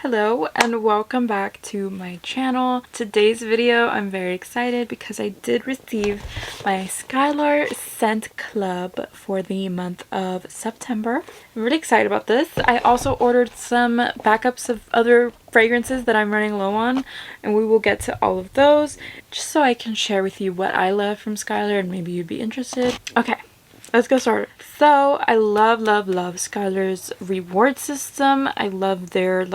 Hello and welcome back to my channel. Today's video I'm very excited because I did receive my Skylar Scent Club for the month of September. I'm really excited about this. I also ordered some backups of other fragrances that I'm running low on, and we will get to all of those just so I can share with you what I love from Skylar and maybe you'd be interested. Okay. Let's get started. So I love Skylar's reward system. I love their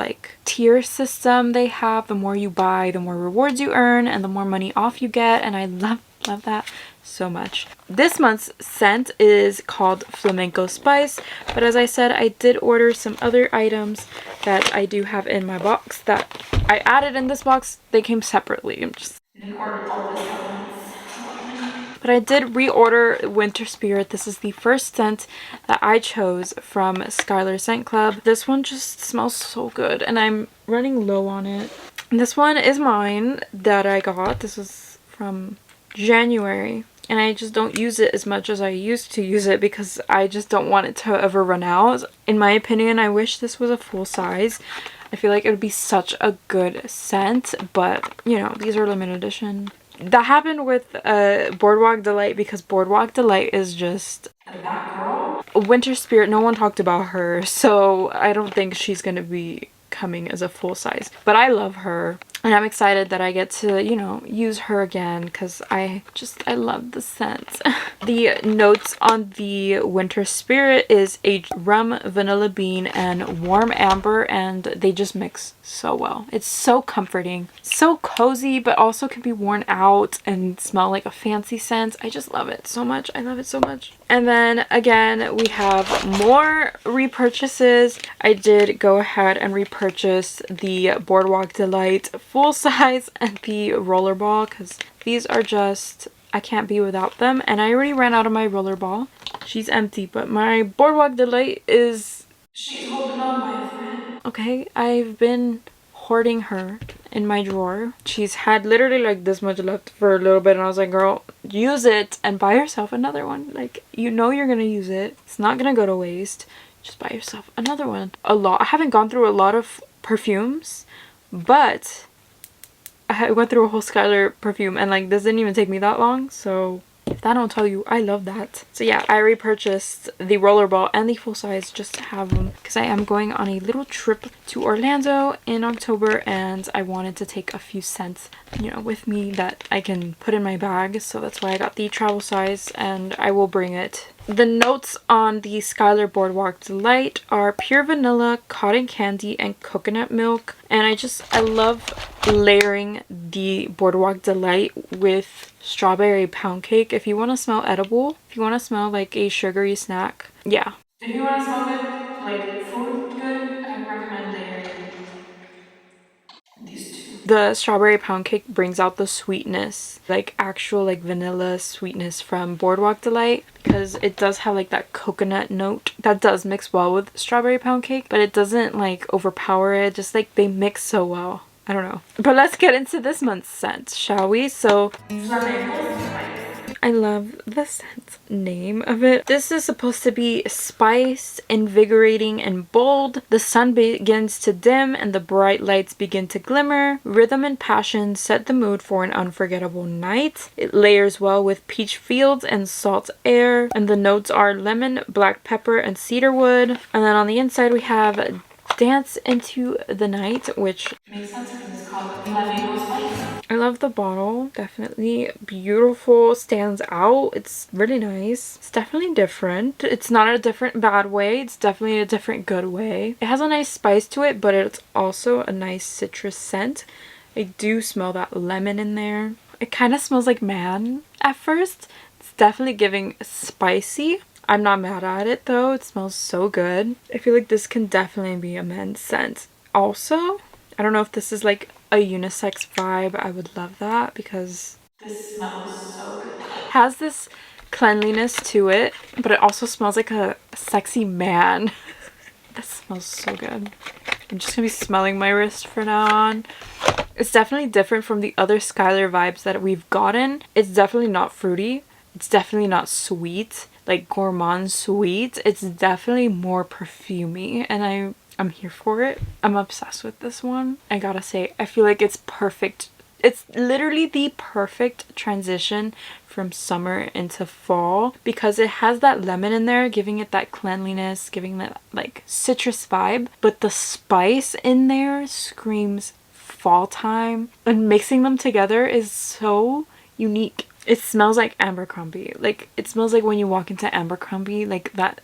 tier system they have. The more you buy, the more rewards you earn and the more money off you get, and I love that so much. This month's scent is called Flamenco Spice, but as I said, I did order some other items that I do have in my box that I added in this box. They came separately. I didn't order all this at once. But I did reorder Winter Spirit. This is the first scent that I chose from Skylar Scent Club. This one just smells so good and I'm running low on it. And this one is mine that I got. This was from January. And I just don't use it as much as I used to use it because I just don't want it to ever run out. In my opinion, I wish this was a full size. I feel like it would be such a good scent, but you know, these are limited edition. That happened with Boardwalk Delight because Boardwalk Delight is just that girl. Winter Spirit, no one talked about her, so I don't think she's gonna be coming as a full size. But I love her. And I'm excited that I get to, you know, use her again because I love the scent. The notes on the Winter Spirit is aged rum, vanilla bean, and warm amber, and they just mix so well. It's so comforting, so cozy, but also can be worn out and smell like a fancy scent. I just love it so much. I love it so much. And then again, we have more repurchases. I did go ahead and repurchase the Boardwalk Delight full size and the Rollerball because these are just, I can't be without them. And I already ran out of my Rollerball. She's empty, but my Boardwalk Delight is, she's holding on by a thread. Okay, I've been hoarding her in my drawer. She's had literally like this much left for a little bit, and I was like, girl, use it and buy yourself another one. Like, you know you're gonna use it. It's not gonna go to waste. Just buy yourself another one. I haven't gone through a lot of perfumes, but I went through a whole Skylar perfume, and like this didn't even take me that long, so if that don't tell you, I love that. So yeah, I repurchased the Rollerball and the full size just to have them because I am going on a little trip to Orlando in October, and I wanted to take a few scents, you know, with me that I can put in my bag. So that's why I got the travel size, and I will bring it. The notes on the Skylar Boardwalk Delight are pure vanilla, cotton candy, and coconut milk. And I love layering the Boardwalk Delight with strawberry pound cake. If you want to smell edible, if you want to smell like a sugary snack, yeah. If you want to smell good, like food good, I recommend layering these two. The strawberry pound cake brings out the sweetness, like actual like vanilla sweetness from Boardwalk Delight, because it does have like that coconut note that does mix well with strawberry pound cake, but it doesn't like overpower it. Just like they mix so well. I don't know. But let's get into this month's scent, shall we? So Flamenco Spice. I love the scent name of it. This is supposed to be spice, invigorating, and bold. The sun begins to dim and the bright lights begin to glimmer. Rhythm and passion set the mood for an unforgettable night. It layers well with peach fields and salt air. And the notes are lemon, black pepper, and cedarwood. And then on the inside we have Dance into the Night, which makes sense because it's called Flamenco Spice. I love the bottle. Definitely beautiful. Stands out. It's really nice. It's definitely different. It's not a different bad way. It's definitely a different good way. It has a nice spice to it, but it's also a nice citrus scent. I do smell that lemon in there. It kind of smells like man at first. It's definitely giving spicy. I'm not mad at it though. It smells so good. I feel like this can definitely be a men's scent. Also, I don't know if this is like a unisex vibe. I would love that because this smells so good. It has this cleanliness to it, but it also smells like a sexy man. That smells so good. I'm just gonna be smelling my wrist from now on. It's definitely different from the other Skylar vibes that we've gotten. It's definitely not fruity. It's definitely not sweet, like gourmand sweet. It's definitely more perfumey, and I'm here for it. I'm obsessed with this one. I gotta say, I feel like it's perfect. It's literally the perfect transition from summer into fall because it has that lemon in there, giving it that cleanliness, giving that like citrus vibe, but the spice in there screams fall time, and mixing them together is so unique. It smells like Abercrombie. Like, it smells like when you walk into Abercrombie, like that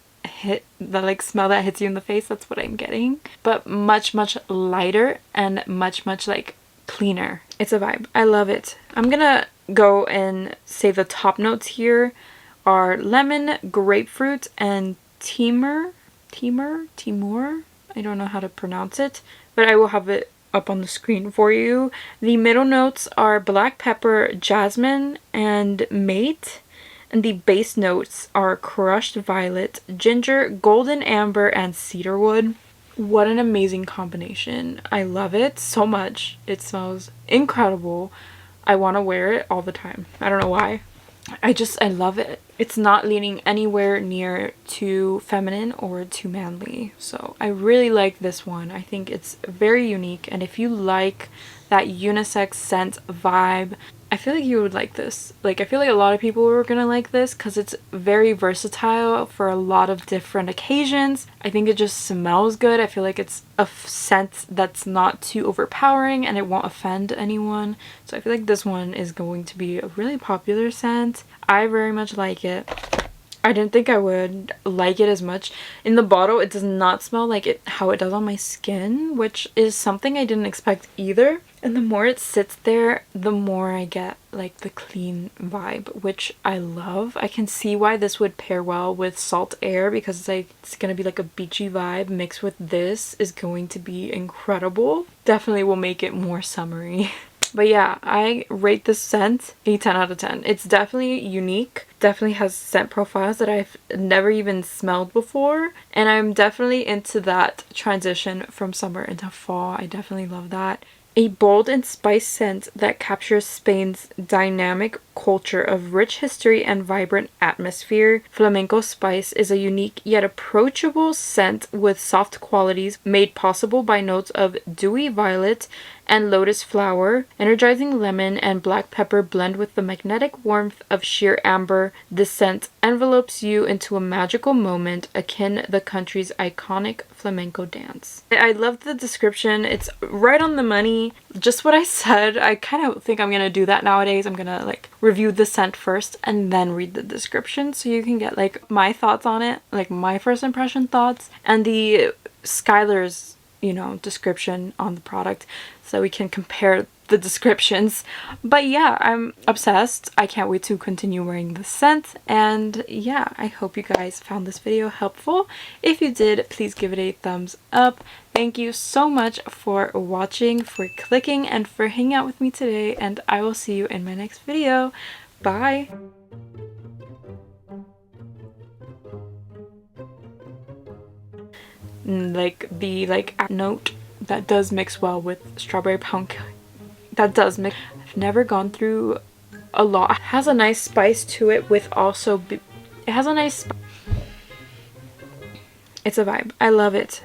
like smell that hits you in the face. That's what I'm getting, but much lighter and much like cleaner. It's a vibe. I love it. I'm gonna go and say the top notes here are lemon, grapefruit, and Timur. I don't know how to pronounce it, but I will have it up on the screen for you. The middle notes are black pepper, jasmine, and mate. And the base notes are crushed violet, ginger, golden amber, and cedarwood. What an amazing combination. I love it so much. It smells incredible. I want to wear it all the time. I don't know why. I love it. It's not leaning anywhere near too feminine or too manly. So I really like this one. I think it's very unique. And if you like that unisex scent vibe, I feel like you would like this. Like, I feel like a lot of people are gonna like this because it's very versatile for a lot of different occasions. I think it just smells good. I feel like it's a scent that's not too overpowering and it won't offend anyone. So I feel like this one is going to be a really popular scent. I very much like it. I didn't think I would like it as much. In the bottle, it does not smell like it how it does on my skin, which is something I didn't expect either. And the more it sits there, the more I get like the clean vibe, which I love. I can see why this would pair well with Salt Air because it's like it's gonna be like a beachy vibe mixed with this is going to be incredible. Definitely will make it more summery. But yeah, I rate this scent a 10 out of 10. It's definitely unique, definitely has scent profiles that I've never even smelled before, and I'm definitely into that transition from summer into fall. I definitely love that. A bold and spice scent that captures Spain's dynamic culture of rich history and vibrant atmosphere. Flamenco Spice is a unique yet approachable scent with soft qualities made possible by notes of dewy violet and lotus flower. Energizing lemon and black pepper blend with the magnetic warmth of sheer amber. This scent envelopes you into a magical moment akin the country's iconic flamenco dance. I love the description. It's right on the money. Just what I said. I kind of think I'm gonna do that nowadays. I'm gonna like review the scent first and then read the description so you can get like my thoughts on it, like my first impression thoughts, and the Skylar's, you know, description on the product so we can compare the descriptions. But yeah, I'm obsessed. I can't wait to continue wearing this scent. And yeah, I hope you guys found this video helpful. If you did, please give it a thumbs up. Thank you so much for watching, for clicking, and for hanging out with me today, and I will see you in my next video. Bye! Like the note that does mix well with strawberry pound cake. That does mix. I've never gone through a lot. It has a nice spice to it with also it has a nice it's a vibe. I love it.